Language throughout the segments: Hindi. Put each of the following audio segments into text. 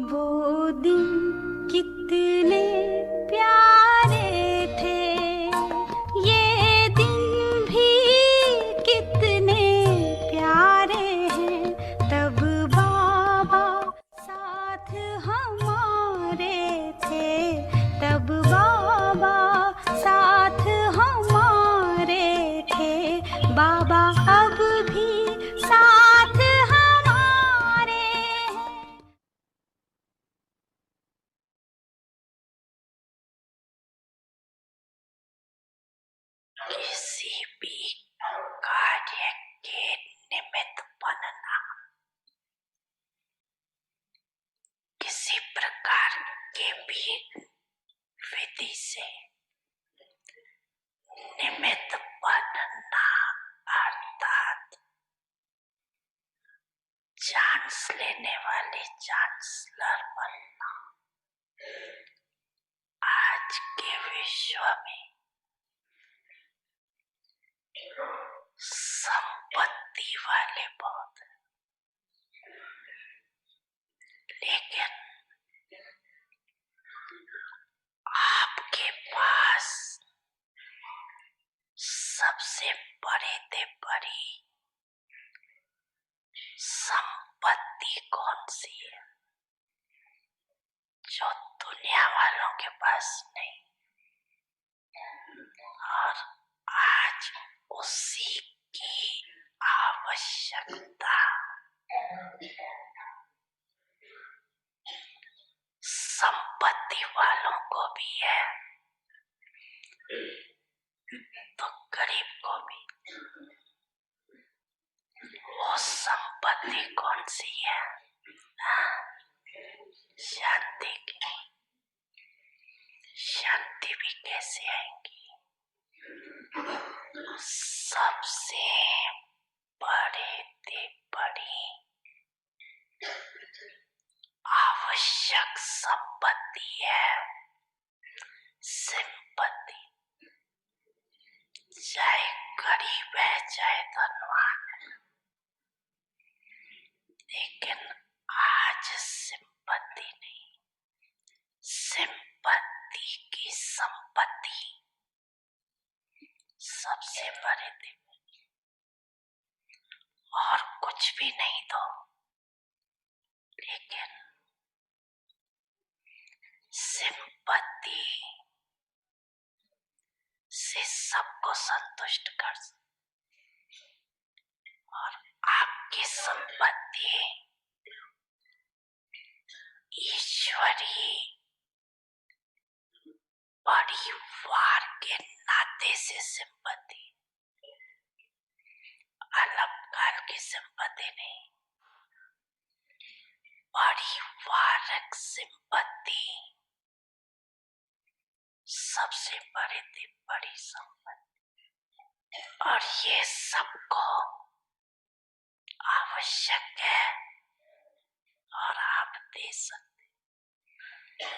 वो दिन कितने प्यारे थे, ये दिन भी कितने प्यारे हैं। तब बाबा साथ हमारे थे, तब बाबा साथ हमारे थे। बाबा अब भी साथ हमारे हैं। किसी भी कार्य के निमित्त बनना, किसी प्रकार के भी विधि से निमित्त बनना अर्थात चांस लेने वाले चांसलर बनना आज के विश्व में संपत्ति वाले बहुत हैं, लेकिन आपके पास सबसे बड़े से बड़ी संपत्ति कौन सी है जो दुनिया वालों के पास नहीं, और आज उसी की आवश्यकता संपत्ति वालों को भी है तो गरीब को भी। वो संपत्ति कौन सी है? शांति की। शांति भी कैसे आएगी? सबसे बड़े से बड़ी आवश्यक संपत्ति है सिंपत्ति। चाहे गरीब है चाहे धनवान है, लेकिन आज सिंपत्ति नहीं, सिंपत्ति की संपत्ति सबसे बड़े थे। और कुछ भी नहीं दो, लेकिन सिंपत्ति से सबको संतुष्ट कर सकते। और आपकी संपत्ति ईश्वरी परिवार के नाते से संपत्ति, अलपकाल की संपत्ति नहीं, परिवारक संपत्ति सबसे बड़ी संपत्ति। और ये सबको आवश्यक है और आप दे सकते हैं।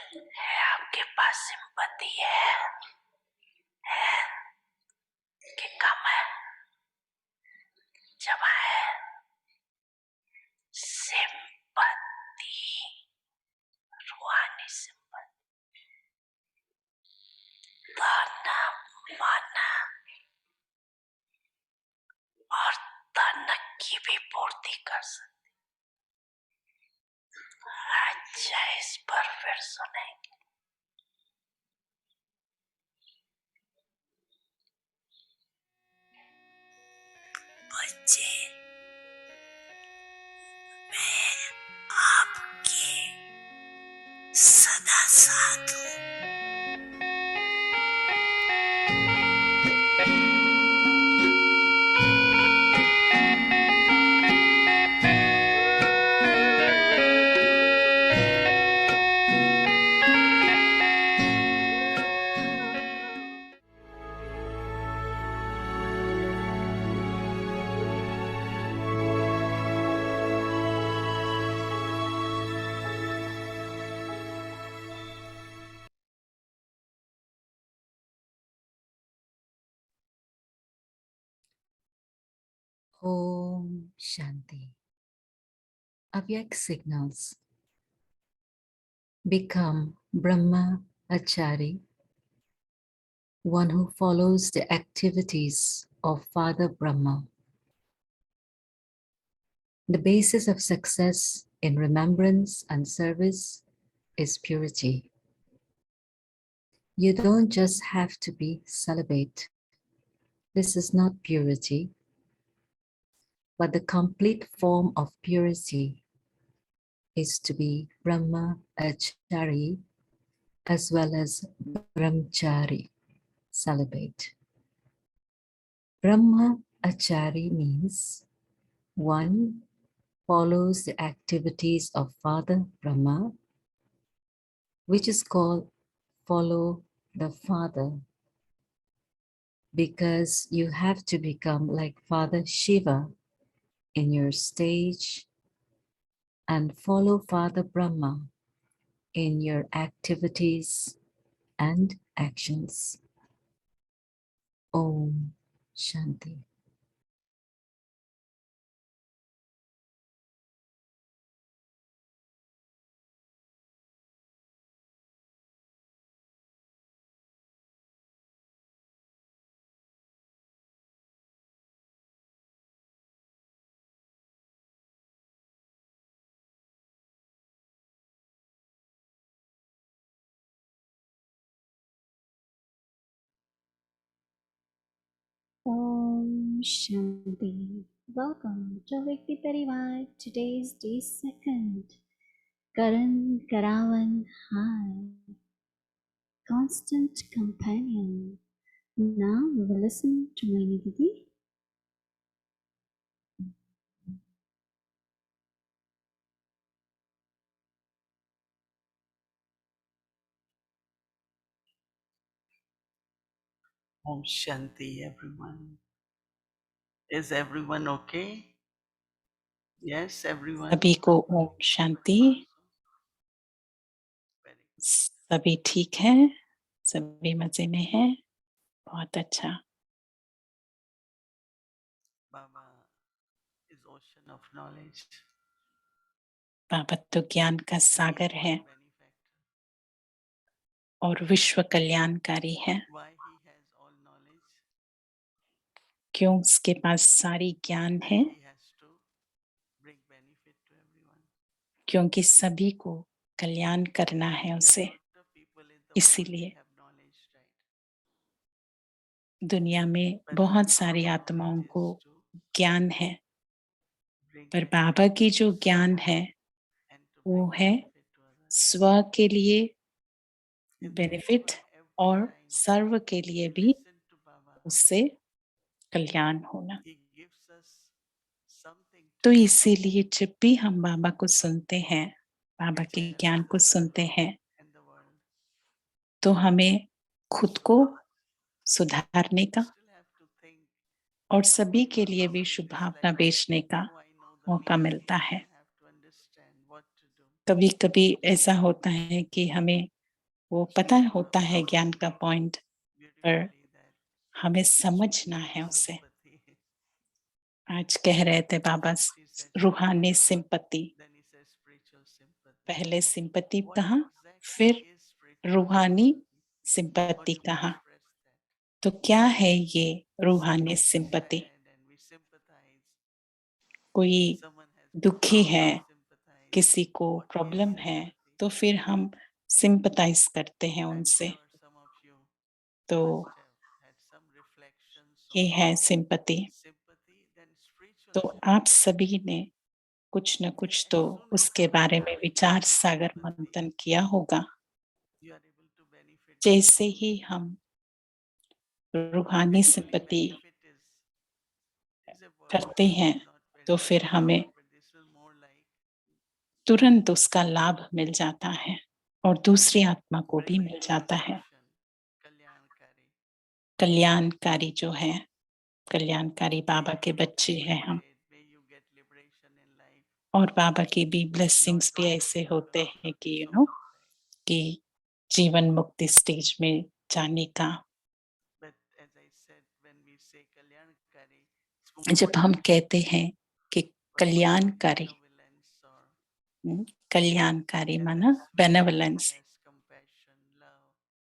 आपके पास संपत्ति है कि कम है, जमा है? संपत्ति रूहानी संपत्ति, धन मन और धन की भी पूर्ति कर सकती। अच्छा, इस पर फिर सुनेंगे। बच्चे, मैं आपके सदा साथ हूँ। ओम शांति। अव्यक्त signals. become Brahma Achari, one who follows the activities of Father Brahma. The basis of success in remembrance and service is purity. You don't just have to be celibate. This is not purity, but the complete form of purity is to be Brahma Achari as well as Brahmachari, celibate. Brahma Achari means one follows the activities of Father Brahma, which is called follow the Father, because you have to become like Father Shiva in your stage and follow Father Brahma in your activities and actions. Om Shanti. Om Shanti. Welcome to Vikti Parivar. Today is day second. Karan Karavan Hai. Constant companion. Now we will listen to Maini Didi. Om Shanti, everyone. Is everyone okay? Yes, everyone. सभी को ओम शांति। Very good. सभी ठीक हैं, सभी मजे में हैं। बहुत अच्छा। Baba is ocean of knowledge. बाबा तो ज्ञान का सागर है Benefactor. और विश्व कल्याणकारी है। Why he has all knowledge? क्यों उसके पास सारी ज्ञान है? He has to bring benefit to everyone. क्योंकि सभी को कल्याण करना है उसे। There are a lot of people in the world इसीलिए who have knowledge, right? दुनिया में But बहुत our सारी knowledge आत्माओं is को to ज्ञान है, bring पर benefit बाबा की जो to ज्ञान है and to वो bring है benefit to others. स्व के लिए And बेनिफिट therefore, every और time सर्व के लिए we भी listen to Baba, उससे कल्याण होना। he gives us something तो to इसीलिए जब भी हम बाबा को सुनते हैं, बाबा के change ज्ञान को सुनते हैं, in the world. तो हमें खुद को सुधारने का Still have to think और सभी के लिए भी how it Shubh is Bhavna like, बेचने का oh, I know the मौका meaning, मिलता but है। I have to understand what to do. कभी कभी ऐसा होता है कि हमें वो पता होता है ज्ञान का पॉइंट, पर Beautifully that हमें समझना है उसे। sympathy. आज कह रहे थे बाबा She said रूहानी sympathy. Sympathy, Then he says spiritual sympathy. पहले सिंपत्ति What कहा, exactly फिर is spiritual रूहानी sympathy? How sympathy do we कहा। express that? तो क्या है ये रूहानी Someone is sympathy? sad and we sympathize. कोई Someone has दुखी problem, है, we sympathize. किसी को What is प्रॉब्लम है, sympathy? तो फिर हम सिंपथाइज करते हैं I'm उनसे। sure some of you तो must have had some reflections ये on है सिंपति। sympathy, then spiritual तो sympathy. आप सभी ने कुछ न कुछ तो As soon as उसके you बारे में develop विचार spiritual सागर sympathy, मंथन किया होगा। you are able to benefit जैसे people. ही हम रूहानी Actually, sympathy benefit is a word करते which हैं, is not very तो फिर हमें appropriate, but this is more like तुरंत उसका लाभ मिल जाता है और दूसरी आत्मा को भी bringing मिल जाता है। solution, kalyankari. कल्याणकारी जो है, कल्याणकारी बाबा May के you get बच्चे हैं हम। liberated, may you get liberation in life. और बाबा की भी Not ब्लेसिंग्स भी just ऐसे because होते of हैं कि some aspect. कि जीवन मुक्ति स्टेज में जाने का। But as I said, when we say kalyankari, it's more जब हम कहते हैं कि for कल्याणकारी, benevolence or कल्याणकारी माना बेनेवलेंस,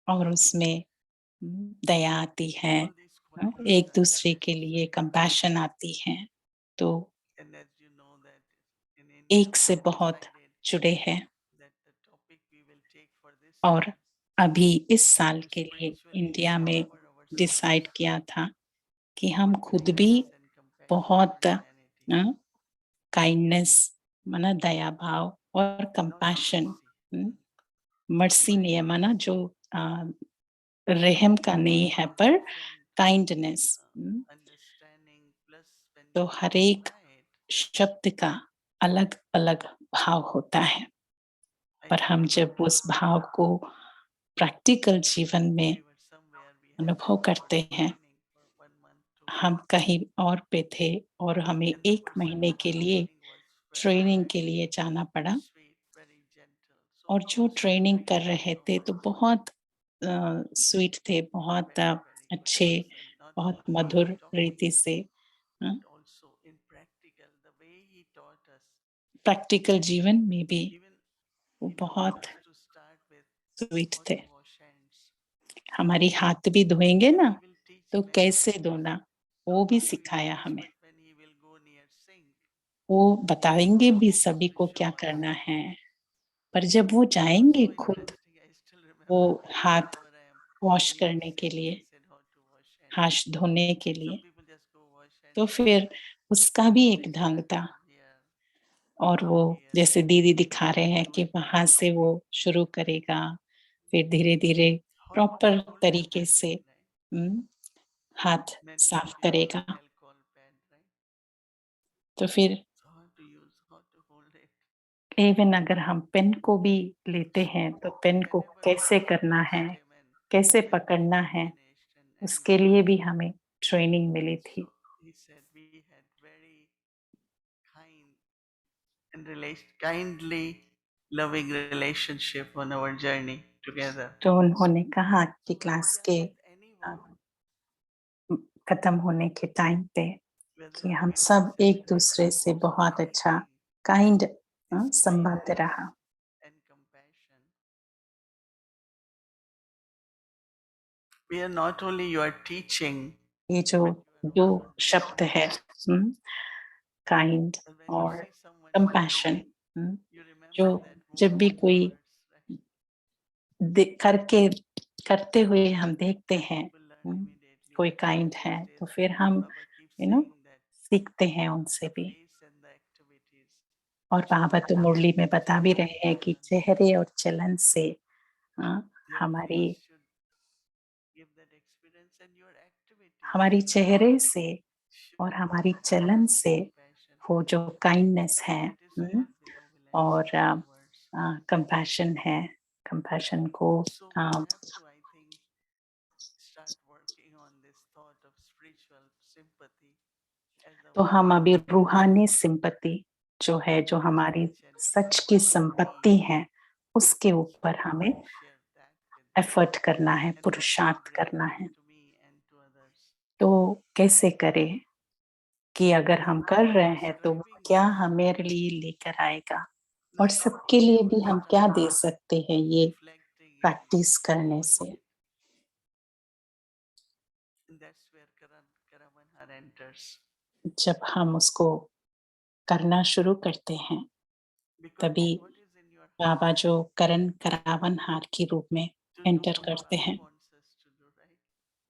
और उसमें दया आती है, एक दूसरे के लिए कंपैशन आती है, तो एक से बहुत जुड़े हैं। और अभी इस साल के लिए इंडिया में डिसाइड किया था कि हम खुद भी बहुत काइंडनेस माना दया भाव और कंपैशन, मर्सी नहीं है माना जो रहम का नहीं है पर काइंडनेस, तो हर एक शब्द का अलग अलग भाव होता है, पर हम जब उस भाव को प्रैक्टिकल जीवन में अनुभव करते हैं, हम कहीं और पे थे और हमें 1 महीने के लिए ट्रेनिंग के लिए जाना पड़ा, और जो ट्रेनिंग कर रहे थे तो बहुत स्वीट थे, बहुत अच्छे, बहुत मधुर रीति से प्रैक्टिकल जीवन में भी वो बहुत स्वीट थे। हमारी हाथ भी धोएंगे ना तो कैसे धोना वो भी सिखाया हमें, वो बताएंगे भी सभी को क्या करना है, पर जब वो जाएंगे खुद वो हाथ वॉश करने के लिए, हाथ धोने के लिए, तो फिर उसका भी एक ढंग था। और वो जैसे दीदी दिखा रहे हैं कि वहां से वो शुरू करेगा, फिर धीरे धीरे प्रॉपर तरीके से हाथ साफ करेगा, तो फिर इवन अगर हम पेन को भी लेते हैं तो पेन को कैसे करना है, कैसे पकड़ना है, उसके लिए भी हमें ट्रेनिंग मिली थी। kindly loving relationship on our journey together. तो उन्होंने कहा कि क्लास के खत्म होने के टाइम पे कि हम सब एक दूसरे से बहुत अच्छा काइंड संबंध रहा। We are not only you are teaching, ये जो दो शब्द है, काइंड और कंपैशन, जो जब भी कोई करके करते हुए हम देखते हैं कोई काइंड है तो फिर हम सीखते हैं उनसे भी। और बाबा तो मुरली में बता भी रहे हैं कि चेहरे और चलन से हमारी चेहरे से और हमारी चलन से वो जो काइंडनेस है और कंपैशन है, कंपैशन को तो हम अभी रूहानी सिंपत्ति जो है, जो हमारी सच की संपत्ति है, उसके ऊपर हमें एफर्ट करना है, पुरुषार्थ करना है। तो कैसे करें कि अगर हम कर रहे हैं तो क्या हमारे लिए लेकर आएगा, और सबके लिए भी हम क्या दे सकते हैं ये प्रैक्टिस करने से। जब हम उसको करना शुरू करते हैं तभी बाबा जो करण करावन हार के रूप में एंटर करते हैं।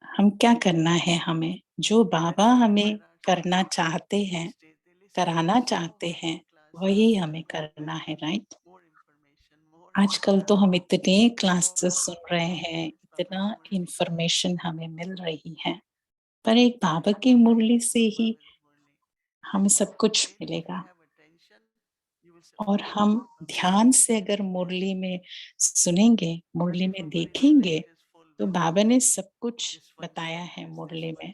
हम क्या करना है, हमें जो बाबा हमें करना चाहते हैं, कराना चाहते हैं, वही हमें करना है, राइट? आजकल तो हम इतने क्लासेस सुन रहे हैं, इतना इंफॉर्मेशन हमें मिल रही है, पर एक बाबा की मुरली से ही हमें सब कुछ मिलेगा। और हम ध्यान से अगर मुरली में सुनेंगे, मुरली में देखेंगे, तो बाबा ने सब कुछ बताया है मुरली में।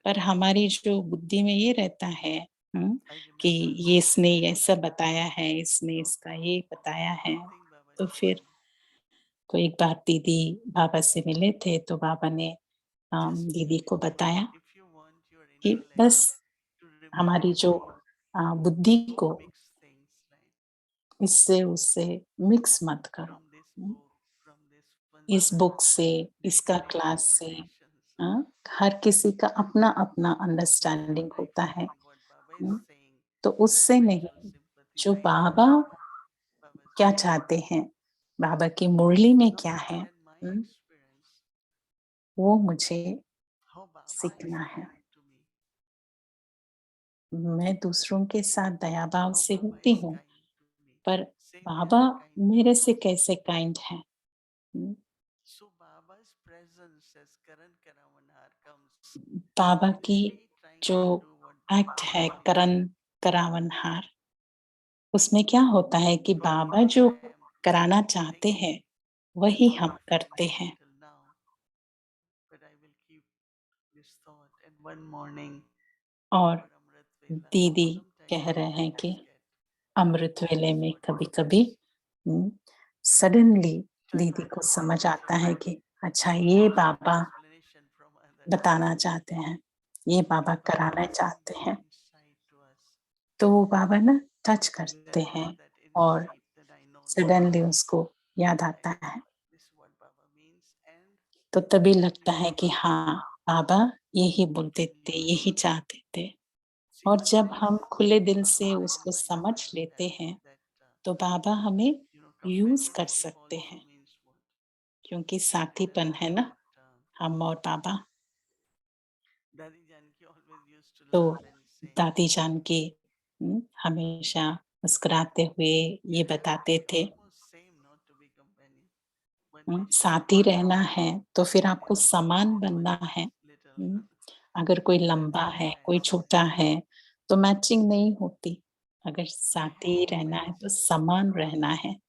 पर हमारी जो बुद्धि में ये रहता है कि ये इसने ऐसा बताया है, इसने इसका ये बताया है, तो फिर तो एक बार दीदी बाबा से मिले थे तो बाबा ने दीदी को बताया कि बस हमारी जो बुद्धि को इससे उससे मिक्स मत करो। इस बुक से, इसका क्लास से, हाँ, हर किसी का अपना-अपना अंडरस्टैंडिंग होता है। तो उससे नहीं, जो बाबा क्या चाहते हैं, बाबा की मुरली में क्या है, वो मुझे सीखना है। मैं दूसरों के साथ दया भाव से होती हूँ, पर बाबा मेरे से कैसे काइंड हैं। बाबा की जो एक्ट है करण करावनहार, उसमें क्या होता है कि बाबा जो कराना चाहते हैं वही हम करते हैं। और दीदी कह रहे हैं कि अमृत वेले में कभी-कभी सडनली दीदी को समझ आता है कि अच्छा ये बाबा बताना चाहते हैं, ये बाबा कराना चाहते हैं। तो वो बाबा ना टच करते हैं और सडनली उसको याद आता है। तो तभी लगता है कि हाँ, बाबा यही बोलते थे, यही चाहते थे। और जब हम खुले दिल से उसको समझ लेते हैं, तो बाबा हमें यूज़ कर सकते हैं, क्योंकि साथीपन है ना, हम और बाबा। तो दादी जान की हमेशा मुस्कुराते हुए ये बताते थे, साथ ही रहना है तो फिर आपको समान बनना है। अगर कोई लंबा है, कोई छोटा है, तो मैचिंग नहीं होती। अगर साथी रहना है तो समान रहना है।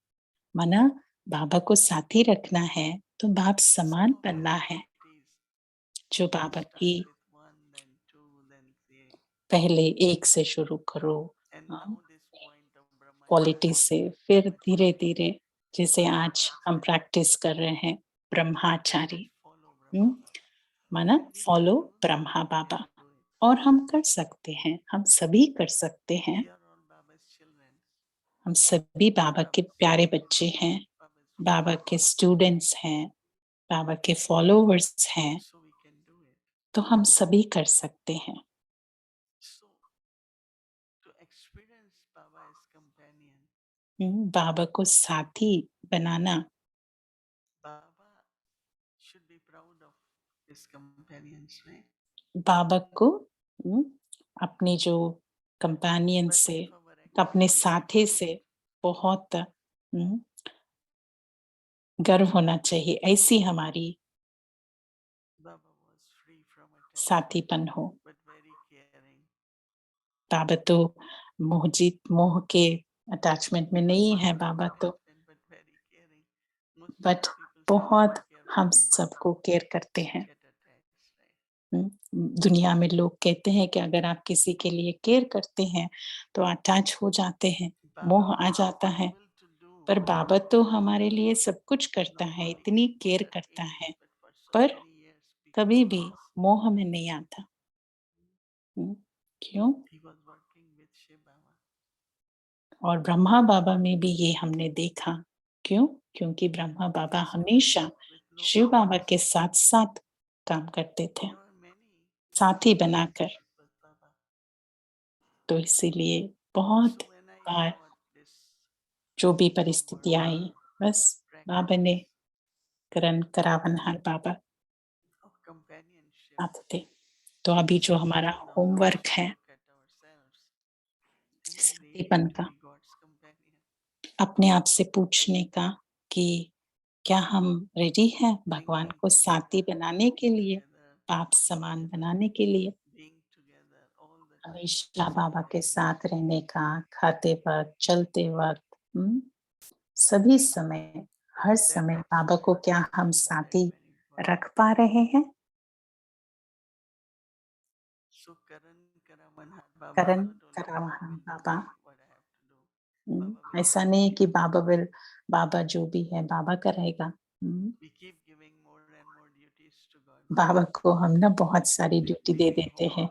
माना बाबा को साथी रखना है तो बाप समान बनना है। जो बाबा की पहले एक से शुरू करो, क्वालिटी से, फिर धीरे-धीरे जैसे आज हम प्रैक्टिस कर रहे हैं ब्रह्माचारी, माना फॉलो ब्रह्मा बाबा। और हम कर सकते हैं, हम सभी कर सकते हैं। हम सभी बाबा के प्यारे बच्चे हैं, बाबा के स्टूडेंट्स हैं, बाबा के फॉलोवर्स हैं, तो हम सभी कर सकते हैं। बाबा को साथी बनाना, बाबा को अपने जो कंपेनियन से, अपने साथी से बहुत गर्व होना चाहिए, ऐसी हमारी साथीपन हो। बाबा तो मोह के अटैचमेंट में नहीं है बाबा तो, बट बहुत हम सबको केयर करते हैं। दुनिया में लोग कहते हैं कि अगर आप किसी के लिए केयर करते हैं तो अटैच हो जाते हैं, मोह आ जाता है। पर बाबा तो हमारे लिए सब कुछ करता है, इतनी केयर करता है, पर कभी भी मोह में नहीं आता। क्यों? और ब्रह्मा बाबा में भी ये हमने देखा। क्यों? क्योंकि ब्रह्मा बाबा हमेशा शिव बाबा के साथ-साथ काम करते थे, साथी बनाकर। तो इसीलिए बहुत बार जो भी परिस्थिति आई, बस बाबा ने करण करावनहार बाबा आते थे। तो अभी जो हमारा होमवर्क है साथीपन का, अपने आप से पूछने का कि क्या हम रेडी हैं भगवान को साथी बनाने के लिए, बाप समान बनाने के लिए? हमेशा बाबा के साथ रहने का, खाते वक़्त, चलते वक़्त, सभी समय, हर समय बाबा को क्या हम साथी रख पा रहे हैं? करण करावहन बाबा। ऐसा नहीं है कि बाबा जो भी है बाबा करेगा। बाबा को हम ना बहुत सारी ड्यूटी दे देते हैं।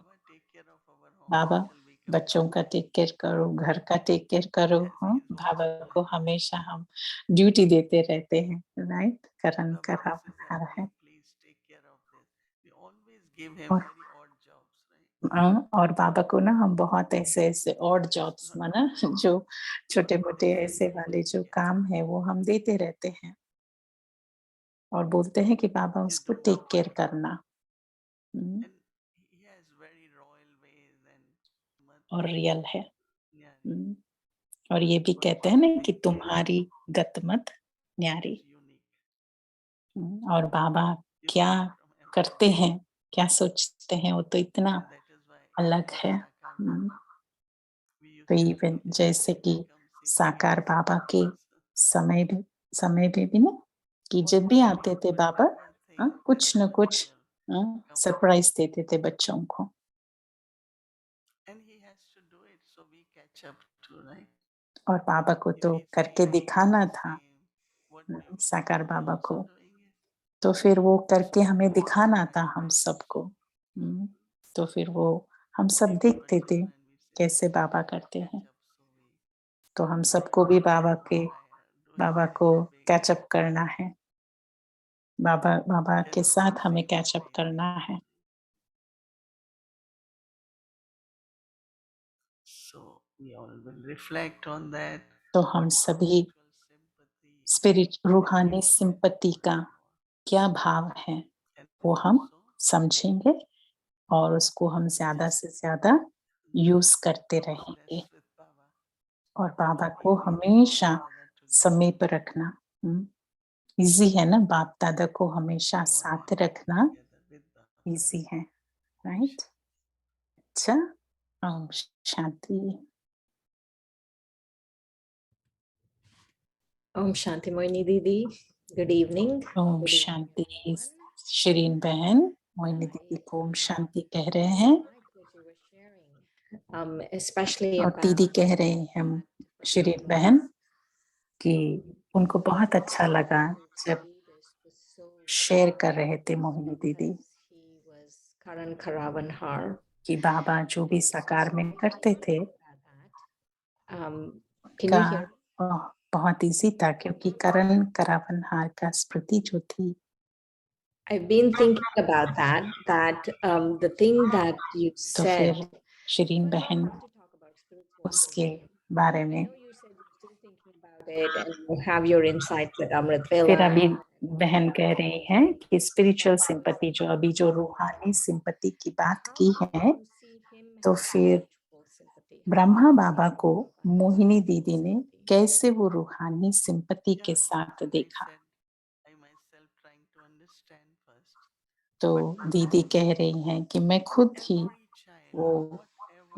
बाबा बच्चों का टेक केयर करो, घर का टेक केयर करो, हाँ? बाबा को हमेशा हम ड्यूटी देते रहते हैं, राइट? करण करावनहार है। और और बाबा को ना हम बहुत ऐसे-ऐसे ऑड जॉब्स माना जो छोटे-मोटे ऐसे वाले जो काम है वो हम देते रहते हैं। और बोलते हैं कि बाबा उसको टेक केयर करना। हुँ, और रियल है। हुँ, और ये भी कहते हैं ना कि तुम्हारी गत मत न्यारी। और बाबा क्या करते हैं, क्या सोचते हैं वो तो इतना अलग है। हुँ, तो इवन जैसे कि साकार बाबा के समय भी में भी ना कि जब भी आते थे बाबा कुछ न कुछ सरप्राइज़ देते थे बच्चों को। और बाबा को तो करके दिखाना था, साकार बाबा को। तो फिर वो करके हमें दिखाना था हम सबको। तो फिर वो हम सब देखते थे कैसे बाबा करते हैं। तो हम सबको भी बाबा को कैच अप करना है। बाबा के साथ हमें कैच अप करना है। तो हम सभी रूहानी सिंपैथी का क्या भाव है, वो हम समझेंगे और उसको हम ज़्यादा से ज़्यादा यूज़ करते रहेंगे। और बाबा को हमेशा समीप रखना। ईज़ी है ना, बाप-दादा को हमेशा साथ रखना ईज़ी है, राइट? अच्छा, Om Shanti. Om Shanti Moini Didi. Good evening. ओम Good evening, शांति। everyone. शिरीन बहन मोहिनी दीदी को ओम शांति कह रहे हैं Especially और about दीदी कह रहे हैं हम शिरीन बहन कि उनको बहुत अच्छा लगा जब शेयर कर रहे थे मोहिनी दीदी Karan Karavanhar. कि बाबा जो भी साकार में करते थे Can का you hear? बहुत ईज़ी था क्योंकि करण करावनहार का स्मृति जो थी I've been thinking about that. The thing that you तो said. फिर शिरीन First, I बहन want to talk about spiritual उसके awakening. बारे I में know you said you're still thinking about it and you have your insights at Amrit फिर Vela. अभी बहन कह रही हैं कि स्पिरिचुअल सिंपैथी जो अभी जो रूहानी सिंपैथी की बात की है तो फिर ब्रह्मा बाबा को मोहिनी दीदी ने कैसे वो रूहानी सिंपैथी के साथ देखा। तो दीदी कह रही हैं कि मैं खुद ही वो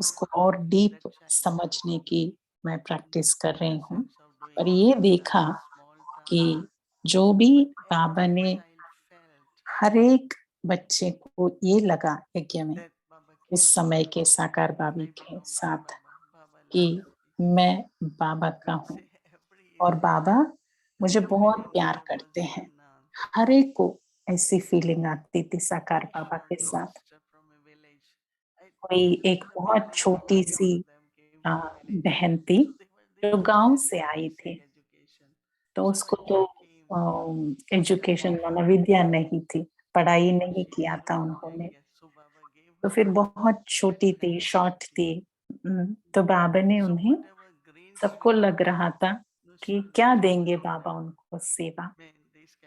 उसको और डीप समझने की मैं प्रैक्टिस कर रही हूँ। पर ये देखा कि जो भी बाबा ने हर एक बच्चे को ये लगा यज्ञ में उस समय के साकार बाबी के साथ कि मैं बाबा का हूँ और बाबा मुझे बहुत प्यार करते हैं। हर एक को ऐसी फीलिंग आती थी साकार बाबा के साथ। कोई एक बहुत छोटी-सी बहन थी जो गाँव से आई थी। तो उसको तो एजुकेशन माना विद्या नहीं थी, पढ़ाई नहीं किया था उन्होंने। तो फिर बहुत छोटी थी, शॉर्ट थी। तो बाबा ने उन्हें सबको लग रहा था कि क्या देंगे बाबा उनको सेवा।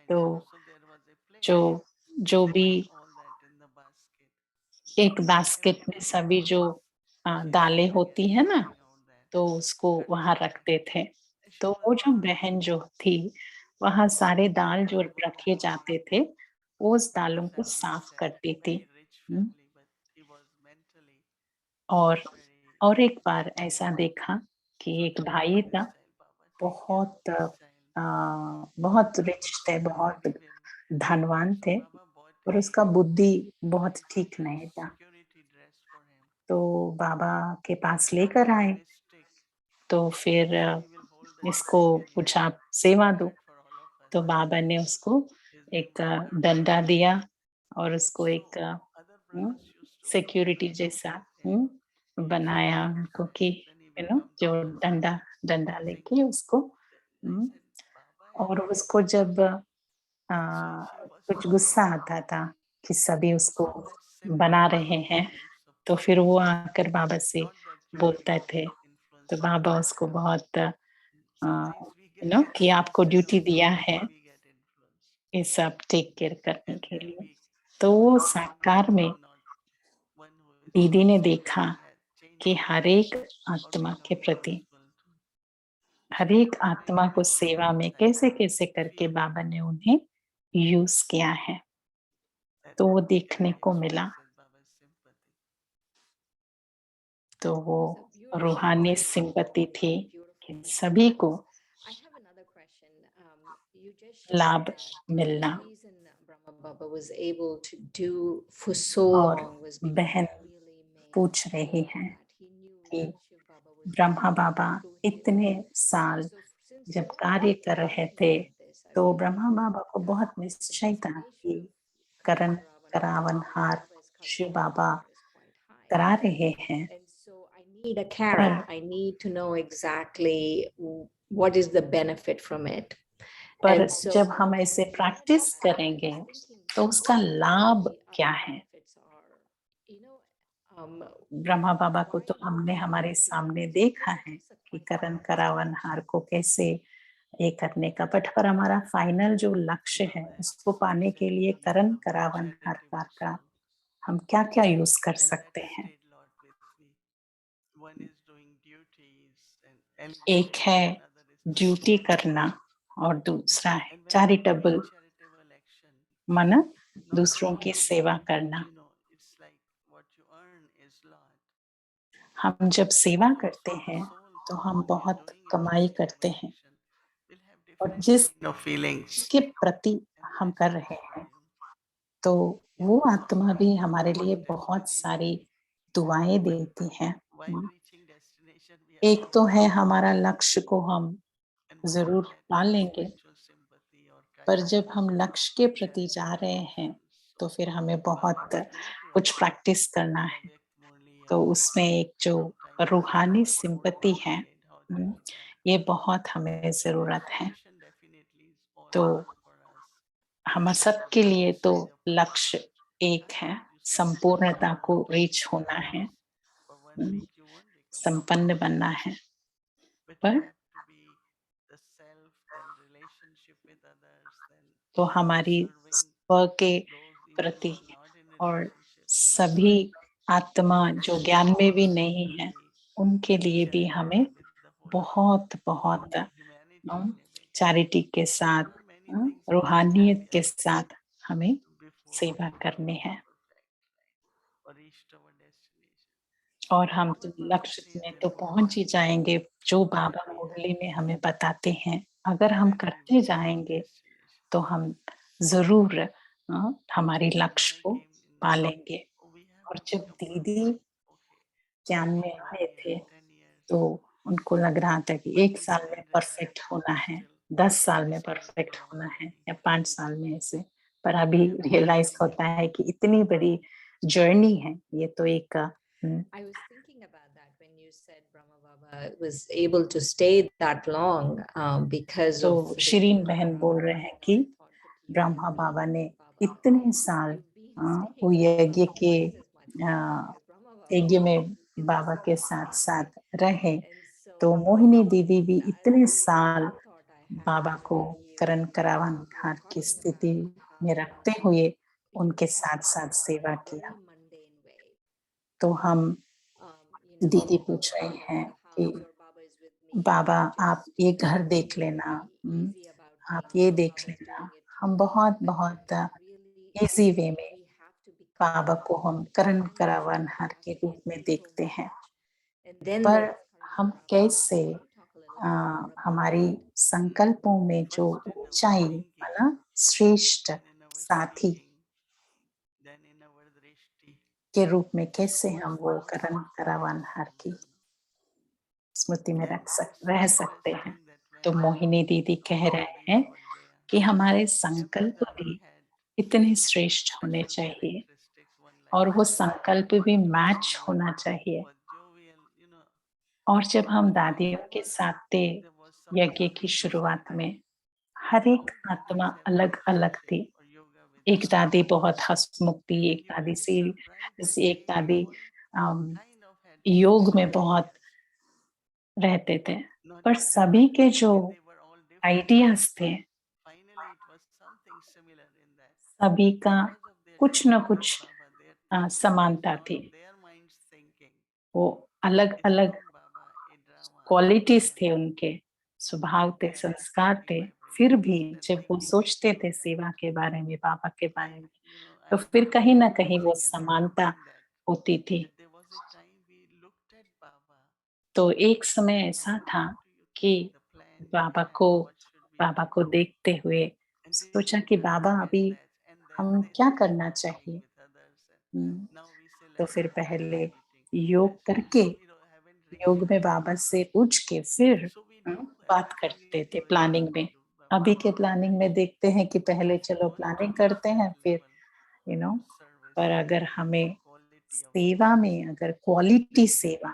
तो जो जो भी एक बास्केट में सभी जो दालें होती है ना, तो उसको वहाँ रखते थे। तो वो जो बहन जो थी, वहाँ सारे दाल जो रखे जाते थे, वो उस दालों को साफ करती थी। हुँ, और एक बार ऐसा देखा कि एक भाई था, बहुत बहुत रिच थे, बहुत धनवान थे, पर उसका बुद्धि बहुत ठीक नहीं था। तो बाबा के पास लेकर आए, तो फिर इसको पूछा आप सेवा दो, तो बाबा ने उसको एक डंडा दिया और उसको एक सिक्योरिटी जैसा बनाया उनको कि जो डंडा लेके उसको और उसको जब कुछ गुस्सा आता था कि सभी उसको बना रहे हैं, तो फिर वो आकर बाबा से बोलते थे। तो बाबा उसको बहुत कि आपको ड्यूटी दिया है ये सब टेक केयर करने के लिए। तो वो साकार में दीदी ने देखा कि हर एक आत्मा के प्रति, हर एक आत्मा को सेवा में कैसे-कैसे करके बाबा ने उन्हें यूज़ किया है। तो वो देखने को मिला। तो वो रूहानी सिंपैथी थी कि सभी को लाभ मिलना। Baba was able to do for so और long was because बहन he really made पूछ रही sure हैं that he knew कि what Shiv Baba was Brahma doing. Baba So he इतने was साल so since जब so कार्य long कर रहे he थे, did this, I तो really ब्रह्मा बाबा को बहुत the निश्चय था destination कि of Karan Karavan करावनहार Baba is Shiv Karavan Baba is quite high. करा रहे हैं। And so I need a carrot. पर I need to know exactly what is the benefit from it. पर And so जब हम ऐसे प्रैक्टिस करेंगे, तो उसका लाभ क्या है? ब्रह्मा बाबा को तो हमने हमारे सामने देखा है कि करण करावनहार को कैसे ये करने का, बट पर हमारा फाइनल जो लक्ष्य है उसको पाने के लिए करण करावनहार का हम क्या-क्या यूज कर सकते हैं? एक है ड्यूटी करना और दूसरा है चैरिटेबल, माना दूसरों की सेवा करना। हम जब सेवा करते हैं तो हम बहुत कमाई करते हैं और जिसके प्रति हम कर रहे हैं, तो वो आत्मा भी हमारे लिए बहुत सारी दुआएं देती हैं। एक तो है हमारा लक्ष्य को हम जरूर पा लेंगे, पर जब हम लक्ष्य के प्रति जा रहे हैं तो फिर हमें बहुत कुछ प्रैक्टिस करना है। तो उसमें एक जो रूहानी सिंपैथी है, ये बहुत हमें ज़रूरत है। तो हम सबके लिए तो लक्ष्य एक है, संपूर्णता को रीच होना है, संपन्न बनना है। पर तो हमारी स्व के प्रति और सभी आत्मा जो ज्ञान में भी नहीं है, उनके लिए भी हमें बहुत चैरिटी के साथ, रूहानियत के साथ हमें सेवा करनी है। और हम तो लक्ष्य में तो पहुंच ही जाएंगे, जो बाबा मुरली में हमें बताते हैं। अगर हम करते जाएंगे तो हम जरूर हमारी लक्ष्य को पालेंगे। और जब दीदी ज्ञान में आए थे, तो उनको लग रहा था कि 1 साल में परफेक्ट होना है, 10 साल में परफेक्ट होना है या 5 साल में ऐसे। पर अभी रियलाइज होता है कि इतनी बड़ी जर्नी है, ये तो एक I was thinking about that when you said Brahma Baba was able to stay that long because तो of शिरीन बहन बोल रहे हैं कि ब्रह्मा बाबा ने इतने साल वो यज्ञ के यज्ञ में बाबा के साथ रहे, तो मोहिनी दीदी भी इतने साल बाबा को करण करावनहार की स्थिति में रखते हुए उनके साथ सेवा किया। तो हम दीदी पूछ रहे हैं कि बाबा आप ये घर देख लेना, आप ये देख लेना। हम बहुत इजी वे में बाबा को हम करण करावनहार के रूप में देखते हैं। पर हम कैसे हमारी संकल्पों में जो ऊंचाई माना श्रेष्ठ साथी के रूप में कैसे हम वो करण करावनहार की स्मृति में रह सकते हैं। तो मोहिनी दीदी कह रहे हैं कि हमारे संकल्प भी इतने श्रेष्ठ होने चाहिए और वो संकल्प भी मैच होना चाहिए और जब हम दादियों के साथ थे यज्ञ की शुरुआत में, हर एक आत्मा अलग-अलग थी। एक दादी बहुत हँसमुख थी, एक दादी एक दादी योग में बहुत रहते थे। पर सभी के जो आइडियाज़ थे, सभी का कुछ न कुछ समानता थी। वो अलग-अलग क्वालिटीज़ थे उनके, स्वभाव थे, संस्कार थे। फिर भी जब वो सोचते थे सेवा के बारे में, बाबा के बारे में, तो फिर कहीं न कहीं वो समानता होती थी। तो एक समय ऐसा था कि बाबा को बाबा को देखते हुए सोचा कि बाबा अभी हम क्या करना चाहिए? तो फिर पहले योग करके, योग में बाबा से पूछ के फिर बात करते थे प्लानिंग में। अभी के प्लानिंग में देखते हैं कि पहले चलो प्लानिंग करते हैं फिर यू नो पर अगर हमें सेवा में अगर क्वालिटी सेवा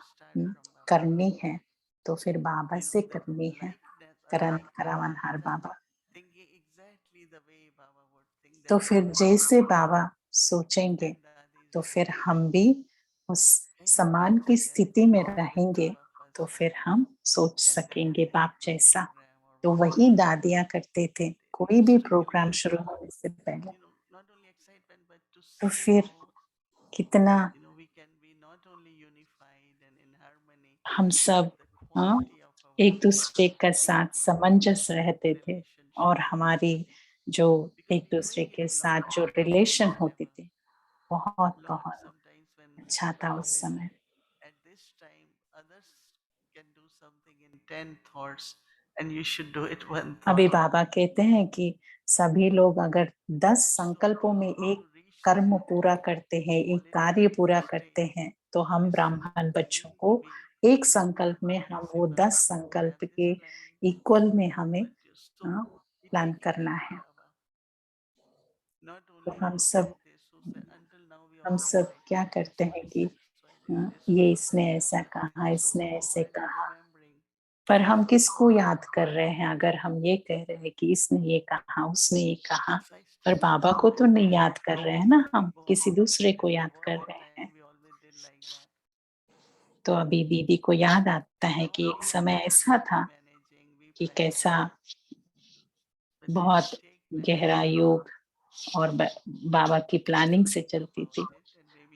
करनी है तो फिर बाबा से करनी है। करण करावनहार बाबा। तो फिर जैसे बाबा सोचेंगे तो फिर हम भी उस समान की स्थिति में रहेंगे तो फिर हम सोच सकेंगे बाप जैसा। तो वही दादियाँ करते थे कोई भी प्रोग्राम शुरू होने से पहले। तो फिर कितना हम सब एक दूसरे का साथ सामंजस्य रहते थे और हमारी जो एक दूसरे के साथ जो रिलेशन होती थी बहुत बहुत अच्छा था उस समय। अभी बाबा कहते हैं कि सभी लोग अगर 10 संकल्पों में एक कर्म पूरा करते हैं, एक कार्य पूरा करते हैं, तो हम ब्राह्मण बच्चों को एक संकल्प में हम वो 10 संकल्प के इक्वल में हमें प्लान करना है। तो हम सब क्या करते हैं कि ये इसने ऐसा कहा, इसने ऐसे कहा, पर हम किसको याद कर रहे हैं? अगर हम ये कह रहे हैं कि इसने ये कहा, उसने ये कहा, पर बाबा को तो नहीं याद कर रहे हैं ना हम, किसी दूसरे को याद कर रहे हैं। तो अभी दीदी को याद आता है कि एक समय ऐसा था कि कैसा बहुत गहरा योग और बाबा की प्लानिंग से चलती थी।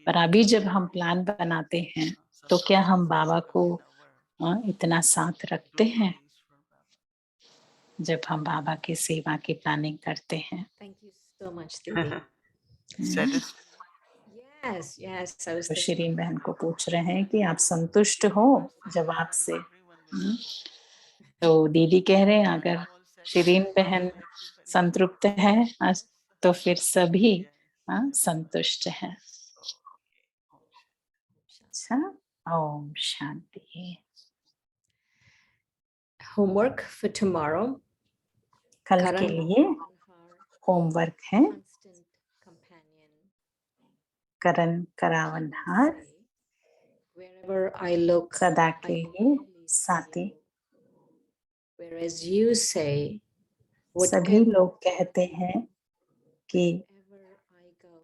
पर अभी जब हम प्लान बनाते हैं, तो क्या हम बाबा को इतना साथ रखते हैं? जब हम बाबा की सेवा की प्लानिंग करते हैं। Thank you so much, Didi. Yes, yes. I was तो thinking. शिरीन बहन को पूछ रहे हैं कि आप संतुष्ट हो जवाब से? तो दीदी कह रहे हैं अगर शिरीन बहन संतृप्त है तो फिर सभी संतुष्ट हैं। अच्छा, Om Shanti. Homework for tomorrow. कल के Karan लिए होमवर्क है constant companion. Karan करावनहार Wherever I look, सदा I के लिए clearly see साथी। you. Whereas you say, सभी whatever लोग कहते हैं कि I go,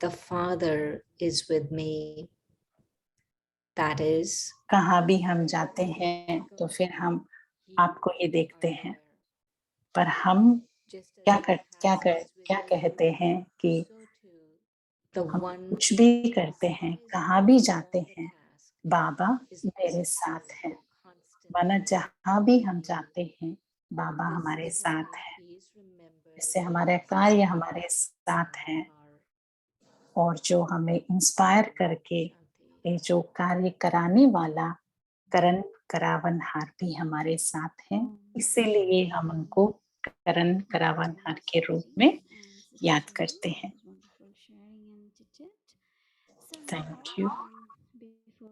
the Father is with me. That is, कहाँ भी हम जाते हैं तो फिर हम आपको ही देखते हैं, पर हम क्या कहते हैं कि हम कुछ भी करते हैं, कहाँ भी जाते हैं, बाबा मेरे साथ है। माना जहाँ भी हम जाते हैं, बाबा हमारे साथ है। इससे हमारे कार्य हमारे साथ हैं और जो हमें इंस्पायर करके ये जो कार्य कराने वाला करण करावनहार भी हमारे साथ हैं। इसीलिए हम उनको करण करावनहार के रूप में याद करते हैं। Thank you.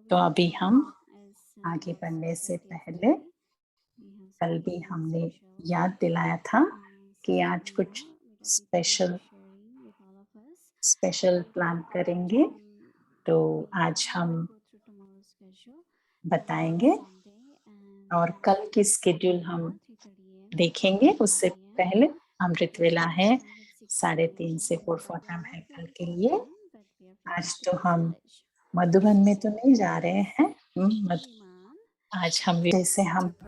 तो अभी हम आगे बढ़ने से पहले कल भी हमने याद दिलाया था कि आज कुछ स्पेशल प्लान करेंगे। तो आज हम बताएंगे और कल की स्केड्यूल हम देखेंगे। उससे पहले अमृत वेला है 3:30 से 4:45 है कल के लिए। आज तो हम मधुबन में तो नहीं जा रहे हैं। आज हम जैसे हम